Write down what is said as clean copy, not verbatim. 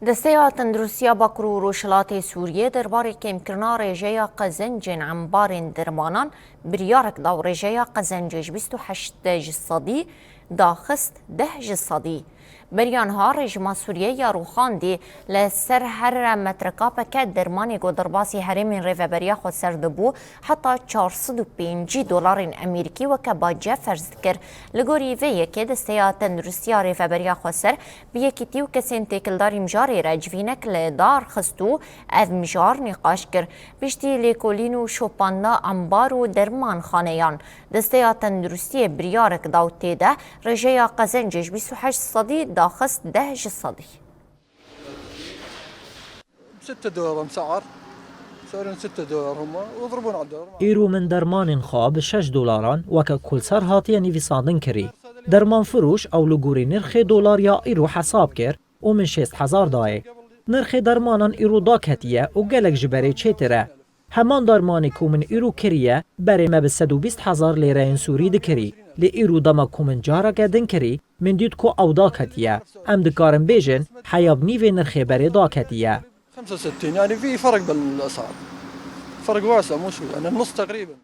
دستەیە تەندروستیە باکوور و ڕۆژهەڵاتی سووریە دەربارەی کێمکردنا ڕێژەیە قەزەنجên عەمبارên درمانان biryarek da û rêjeya qezencê ji 28 ji sedî daxist 10 ji sedî. Beriyan ha rejima Sûriye ya rûxandî li ser her metrekapeke dermanê goderbasî herêmên rêveberiya xwe ser dibû heta 405 dolarên Amerîkî weke bace ferz dikir. Li gorî vê yekê desteya tenduristiya rêveberiya xwe ser bi yekîtî û kesên têkildarî mijarê re civînek li dar xist û ev mijar nîqaş kir. Piştî lêkolîn û şopanda ambar û dermanxaneyan. Desteya tenduristiyê biryarek da û têde rêjeya qezencê ji 28 sedî daxist 10 ji sedî. 6 دولار مسعر سعرهم 6 دولار هم ويضربون على الدولار. ئێرۆ من دەرمانên xwe bi 6 dolaran weke kulser hatiye nivîsandin kirî. Derman firoş ew li gorî nirxê dolariya îro hesab kir û min 60,000 dayê. Nirxê dermanan îro daketiye û gelek ji berê çêtir e. Heman dermanê ku min îro kiriye berê me bi 120,000 lêreyên Sûrî dikirî. Lê îro dema ku min careke din kirî min dît ku ew daketiye. Em dikarin bêjin heya bi nîvê nirxê berê daketiye. 65 يعني في فرق بالاسعار فرق واسع مو شوي يعني النص تقريبا